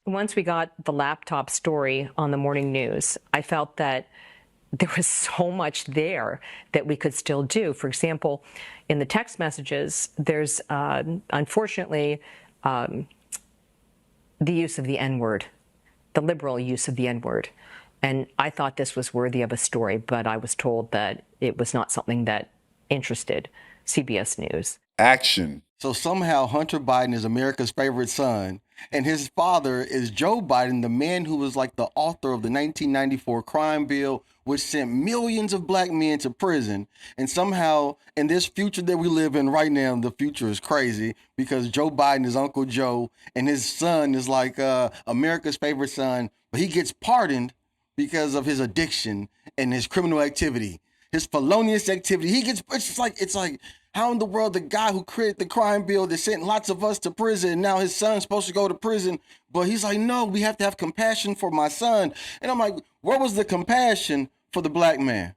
Once we got the laptop story on the morning news, I felt that there was so much there that we could still do. For example, in the text messages, there's unfortunately the use of the N-word, the liberal use of the N-word. And I thought this was worthy of a story, but I was told that it was not something that interested CBS News. Action. So somehow Hunter Biden is America's favorite son, and his father is Joe Biden, the man who was like the author of the 1994 crime bill, which sent millions of black men to prison. And somehow in this future that we live in right now, the future is crazy because Joe Biden is Uncle Joe and his son is like America's favorite son, but he gets pardoned because of his addiction and his criminal activity, his felonious activity. It's like how in the world the guy who created the crime bill that sent lots of us to prison, and now his son's supposed to go to prison, but he's like, no, we have to have compassion for my son. And I'm like, where was the compassion for the black man?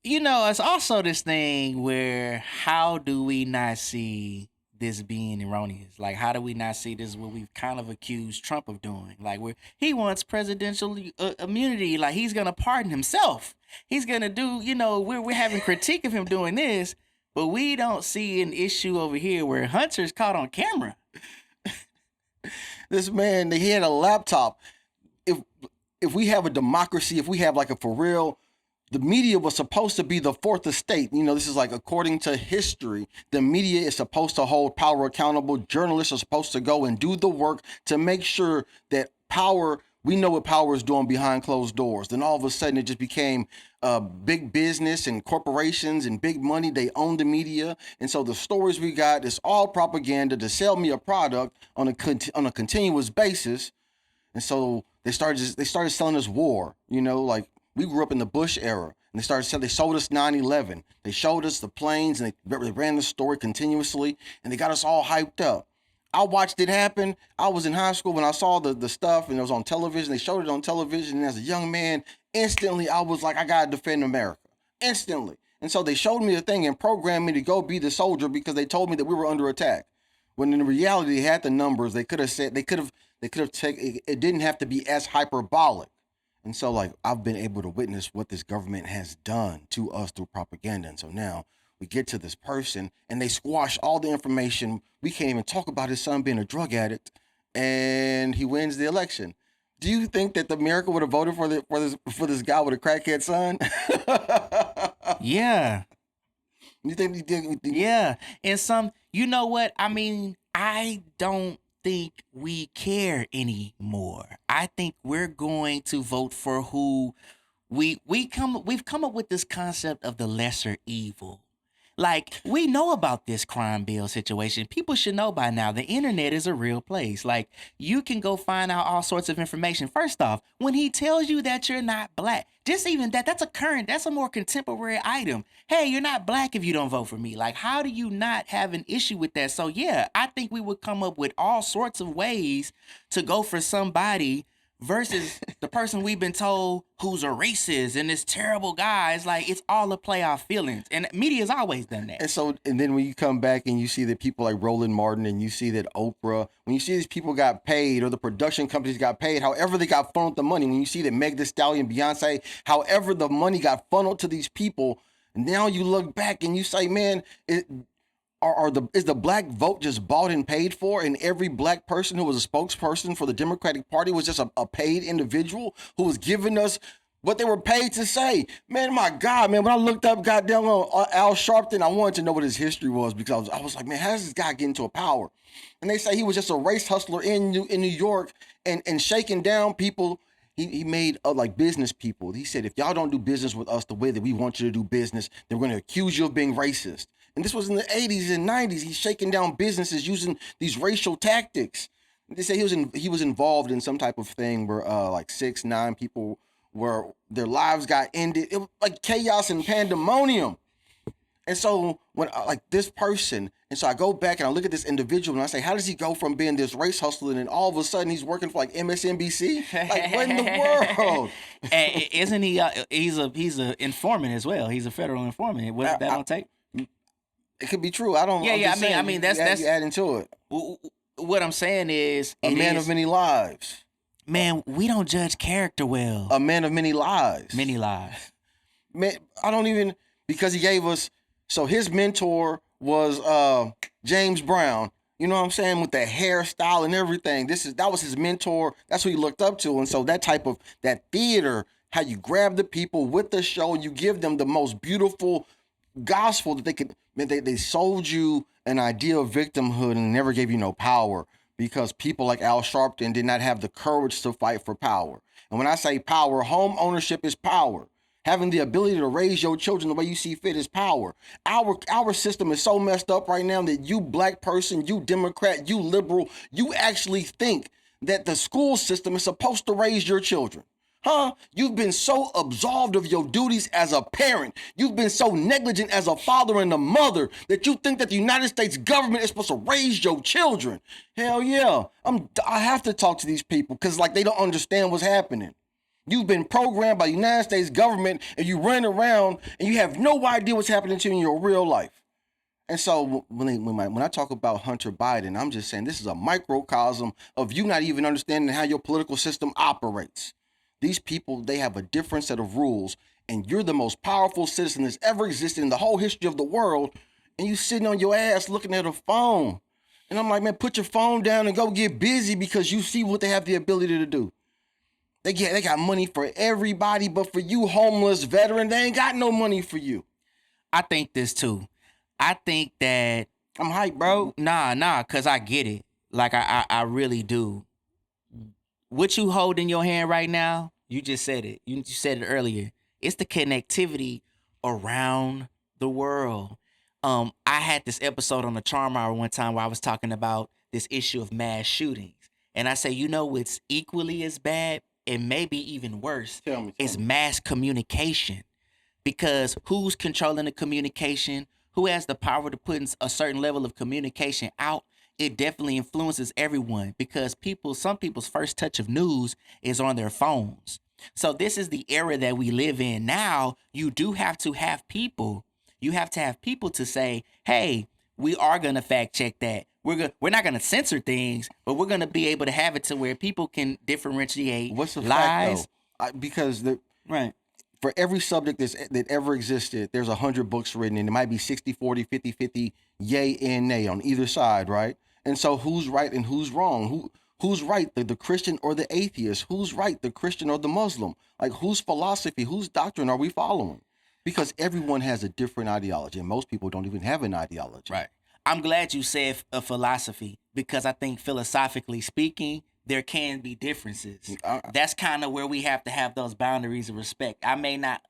You know, it's also this thing where how do we not see this being erroneous? Like, how do we not see this what we've kind of accused Trump of doing? Like, where he wants presidential immunity, like he's going to pardon himself. He's going to do, you know, we're having critique of him doing this, but we don't see an issue over here where Hunter's caught on camera. This man, he had a laptop. If we have a democracy, if we have like a for real, the media was supposed to be the fourth estate. You know, this is like, according to history, the media is supposed to hold power accountable. Journalists are supposed to go and do the work to make sure that power, we know what power is doing behind closed doors. Then all of a sudden it just became big business and corporations and big money. They own the media. And so the stories we got is all propaganda to sell me a product on a continuous basis. And so they started selling us war, you know, like we grew up in the Bush era, and they sold us 9/11. They showed us the planes, and they ran the story continuously, and they got us all hyped up. I watched it happen. I was in high school when I saw the stuff, and it was on television. They showed it on television, and as a young man, instantly I was like, I gotta defend America, instantly. And so they showed me the thing and programmed me to go be the soldier because they told me that we were under attack. When in reality, they had the numbers. They could have taken. It didn't have to be as hyperbolic. And so, like, I've been able to witness what this government has done to us through propaganda. And so now we get to this person and they squash all the information. We can't even talk about his son being a drug addict, and he wins the election. Do you think that America would have voted for this guy with a crackhead son? Yeah. You think he did? Yeah. And you know what? I mean, I don't think we care anymore. I think we're going to vote for who we've come up with this concept of the lesser evil. Like, we know about this crime bill situation. People should know by now the internet is a real place. Like, you can go find out all sorts of information. First off, when he tells you that you're not black, just even that's a more contemporary item. Hey, you're not black if you don't vote for me. Like, how do you not have an issue with that? So yeah, I think we would come up with all sorts of ways to go for somebody versus the person we've been told who's a racist and this terrible guy. It's like, it's all to play our feelings. And media's always done that. And then when you come back and you see that people like Roland Martin and you see that Oprah, when you see these people got paid or the production companies got paid, however they got funneled the money, when you see that Meg Thee Stallion, Beyonce, however the money got funneled to these people, now you look back and you say, man, is the black vote just bought and paid for, and every black person who was a spokesperson for the Democratic Party was just a paid individual who was giving us what they were paid to say? Man, my God, man, when I looked up goddamn Al Sharpton, I wanted to know what his history was because I was like, man, how does this guy get into a power? And they say he was just a race hustler in New York and shaking down people. He made like business people. He said, if y'all don't do business with us the way that we want you to do business, then we're going to accuse you of being racist. And this was in the 80s and 90s. He's shaking down businesses using these racial tactics. They say he was involved in some type of thing where like 6-9 people where their lives got ended. It was like chaos and pandemonium. And so when like this person, and so I go back and I look at this individual and I say, how does he go from being this race hustler and then all of a sudden he's working for like MSNBC? Like, what in the world? And isn't he? He's an informant as well. He's a federal informant. What that on tape? It could be true. I don't. Yeah, I'm yeah. just saying, I mean, that's you adding to it. what I'm saying is, A man of many lives. Man, we don't judge character well. A man of many lives. Many lies. Man, I don't even, because he gave us, so his mentor was James Brown. You know what I'm saying? With the hairstyle and everything. That was his mentor. That's who he looked up to. And so that theater, how you grab the people with the show, you give them the most beautiful gospel that they could. Man, they sold you an idea of victimhood and never gave you no power, because people like Al Sharpton did not have the courage to fight for power. And when I say power, home ownership is power. Having the ability to raise your children the way you see fit is power. Our system is so messed up right now that you black person, you Democrat, you liberal, you actually think that the school system is supposed to raise your children. Huh? You've been so absolved of your duties as a parent. You've been so negligent as a father and a mother that you think that the United States government is supposed to raise your children. Hell yeah. I have to talk to these people because like they don't understand what's happening. You've been programmed by the United States government and you run around and you have no idea what's happening to you in your real life. And so when I talk about Hunter Biden, I'm just saying this is a microcosm of you not even understanding how your political system operates. These people, they have a different set of rules, and you're the most powerful citizen that's ever existed in the whole history of the world, and you sitting on your ass looking at a phone. And I'm like, man, put your phone down and go get busy because you see what they have the ability to do. They got money for everybody, but for you, homeless veteran, they ain't got no money for you. I think this too. I think that I'm hyped, bro. Nah, cause I get it. Like I really do. What you hold in your hand right now, you just said it. You said it earlier. It's the connectivity around the world. I had this episode on the Charm Hour one time where I was talking about this issue of mass shootings. And I say, you know what's equally as bad and maybe even worse is mass communication. Because who's controlling the communication? Who has the power to put in a certain level of communication out? It definitely influences everyone because some people's first touch of news is on their phones. So this is the era that we live in now. You do have to have people. You have to have people to say, hey, we are going to fact check that. We're not going to censor things, but we're going to be able to have it to where people can differentiate what's the lies. Fact, though? Because right. For every subject that ever existed, there's 100 books written, and it might be 60-40, 50-50, yay and nay on either side, right? And so who's right and who's wrong? Who's right, the Christian or the atheist? Who's right, the Christian or the Muslim? Like, whose philosophy, whose doctrine are we following? Because everyone has a different ideology, and most people don't even have an ideology. Right. I'm glad you said a philosophy because I think philosophically speaking, there can be differences. That's kind of where we have to have those boundaries of respect. I may not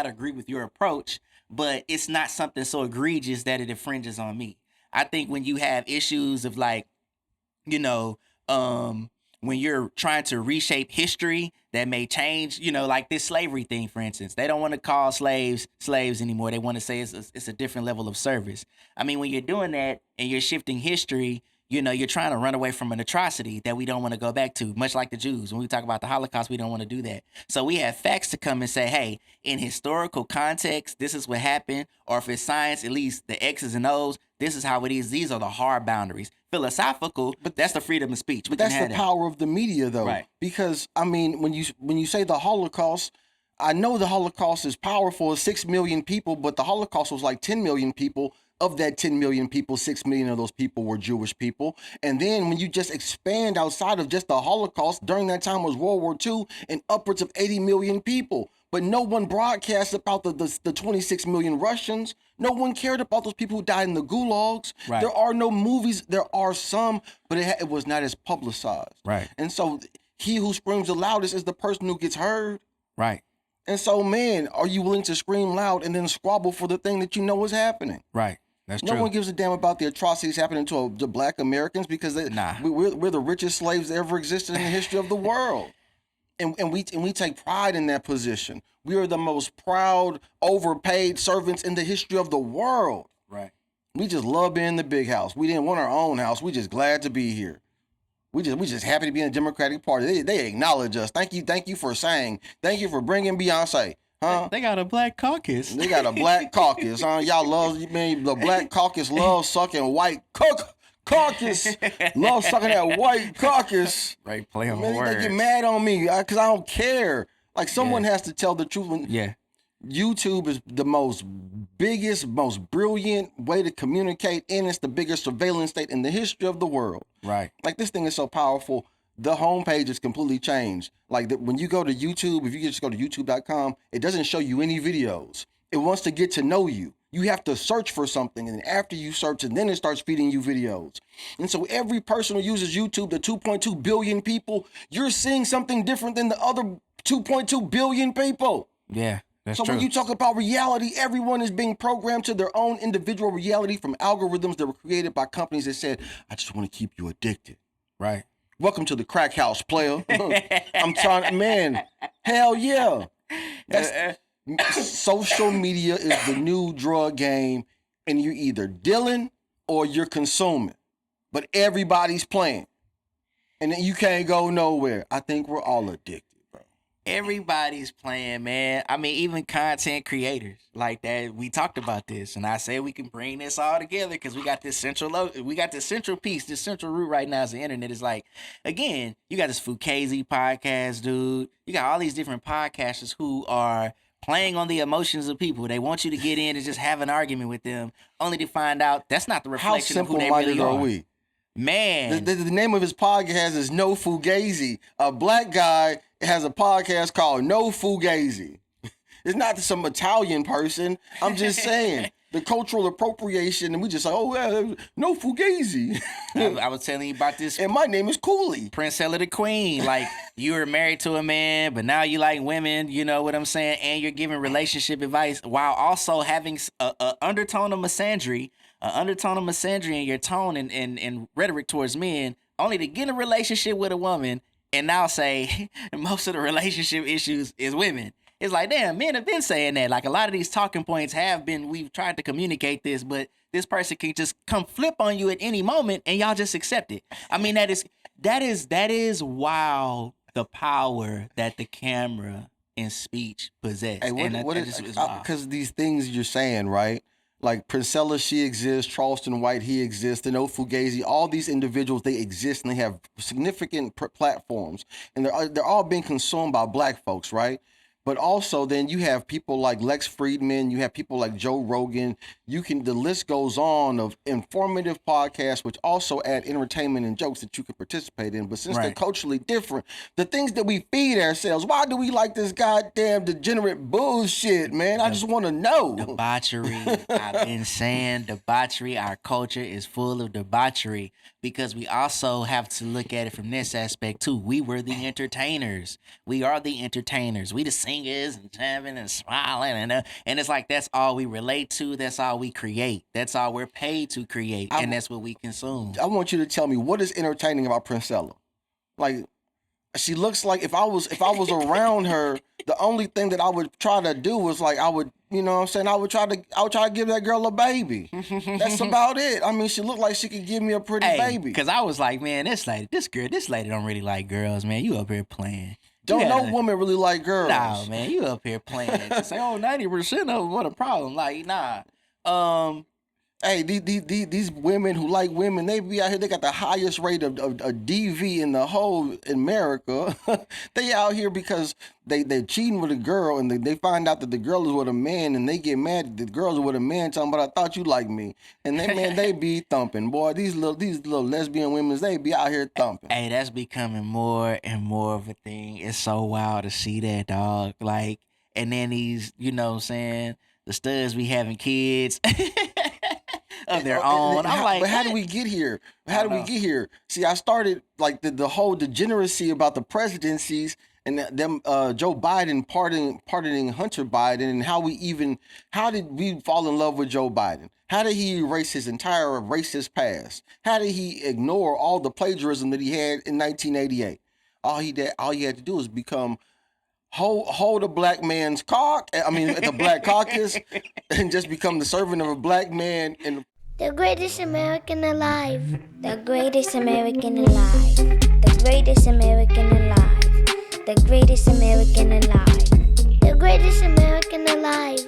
agree with your approach, but it's not something so egregious that it infringes on me. I think when you have issues of like, when you're trying to reshape history that may change, like this slavery thing, for instance, they don't want to call slaves anymore. They want to say it's a different level of service. I mean, when you're doing that and you're shifting history, you're trying to run away from an atrocity that we don't want to go back to, much like the Jews. When we talk about the Holocaust, we don't want to do that. So we have facts to come and say, hey, in historical context, this is what happened. Or if it's science, at least the X's and O's, this is how it is. These are the hard boundaries. Philosophical, but that's the freedom of speech. But that's the power of the media, though. Right. Because, I mean, when you say the Holocaust, I know the Holocaust is powerful, it's 6 million people, but the Holocaust was like 10 million people. Of that 10 million people, 6 million of those people were Jewish people. And then when you just expand outside of just the Holocaust, during that time was World War II and upwards of 80 million people. But no one broadcast about the 26 million Russians. No one cared about those people who died in the gulags. Right. There are no movies. There are some, but it was not as publicized. Right. And so he who screams the loudest is the person who gets heard. Right. And so, man, are you willing to scream loud and then squabble for the thing that you know is happening? Right. That's true. No one gives a damn about the atrocities happening to the black Americans because we're the richest slaves that ever existed in the history of the world. And we take pride in that position. We are the most proud, overpaid servants in the history of the world. Right. We just love being in the big house. We didn't want our own house. We just glad to be here. We just happy to be in the Democratic Party. They acknowledge us. Thank you for saying. Thank you for bringing Beyonce. Huh? They got a black caucus. They got a black caucus, huh? Y'all love, the black caucus loves sucking white caucus. Love sucking that white caucus. Right, play on Man, words. they get mad on me because I don't care. Like, someone has to tell the truth. Yeah. YouTube is the biggest, most brilliant way to communicate, and it's the biggest surveillance state in the history of the world. Right. Like, this thing is so powerful. The homepage is completely changed. Like, when you go to YouTube, if you just go to youtube.com, it doesn't show you any videos. It wants to get to know you. You have to search for something, and after you search, and then it starts feeding you videos. And so every person who uses YouTube, the 2.2 billion people, you're seeing something different than the other 2.2 billion people. Yeah. That's So true. when you talk about reality, everyone is being programmed to their own individual reality from algorithms that were created by companies that said, I just want to keep you addicted. Right. Welcome to the crack house, player. I'm trying, man, hell yeah. Social media is the new drug game, and you're either dealing or you're consuming. But everybody's playing. And then you can't go nowhere. I think we're all addicted. Everybody's playing, man. I mean, even content creators like that. We talked about this, and I said we can bring this all together because we got this central piece, this central root right now is the internet. Is like, again, you got this Fugazi podcast, dude. You got all these different podcasters who are playing on the emotions of people. They want you to get in and just have an argument with them, only to find out that's not the reflection of who they really are. We? Man, the name of his podcast is No Fugazi. A black guy has a podcast called No Fugazi. It's not some Italian person. I'm just saying the cultural appropriation, and we just like, oh, well, No Fugazi. I was telling you about this. And my name is Cooley. Princella the Queen. Like, you were married to a man, but now you like women, you know what I'm saying? And you're giving relationship advice while also having a undertone of misandry, in your tone and rhetoric towards men, only to get in a relationship with a woman and now say most of the relationship issues is women. It's like, damn, men have been saying that. Like, a lot of these talking points we've tried to communicate this, but this person can just come flip on you at any moment and y'all just accept it. I mean, that is wow, the power that the camera and speech possess. Hey, because these things you're saying, right? Like Princella, she exists. Charleston White, he exists. And Fugazi, all these individuals, they exist and they have significant platforms, and they're all being consumed by black folks, right? But also, then you have people like Lex Friedman, you have people like Joe Rogan. The list goes on of informative podcasts, which also add entertainment and jokes that you can participate in. But since they're culturally different, the things that we feed ourselves, why do we like this goddamn degenerate bullshit, man? I just want to know. Debauchery. I've been saying debauchery. Our culture is full of debauchery because we also have to look at it from this aspect too. We were the entertainers. We are the entertainers. We the singers and jamming and smiling and it's like that's all we relate to. That's all we create. That's all we're paid to create, and that's what we consume. I want you to tell me what is entertaining about Princella. Like, she looks like if I was around her, the only thing that I would try to do was like I would try to give that girl a baby. That's about it. I mean, she looked like she could give me a pretty baby. Because I was like, man, this lady don't really like girls, man. You up here playing. No woman really like girls. Nah, man, you up here playing. Just say, 90% of them, what a problem. Like, nah. Hey, these women who like women, they be out here, they got the highest rate of DV in the whole America. They out here because they're cheating with a girl, and they find out that the girl is with a man, and they get mad that the girls are with a man, talking about, I thought you liked me. And they be thumping. Boy, these little lesbian women, they be out here thumping. Hey, that's becoming more and more of a thing. It's so wild to see that, dog. Like, and then these, you know what I'm saying, the studs be having kids. Of their own. I'm like, but how do we get here? See, I started like the whole degeneracy about the presidencies and them Joe Biden pardoning Hunter Biden, and how did we fall in love with Joe Biden? How did he erase his entire racist past? How did he ignore all the plagiarism that he had in 1988? All he had to do was become hold a black man's cock. I mean, the black caucus, and just become the servant of a black man. And the greatest American alive. The greatest American alive. The greatest American alive. The greatest American alive. The greatest American alive.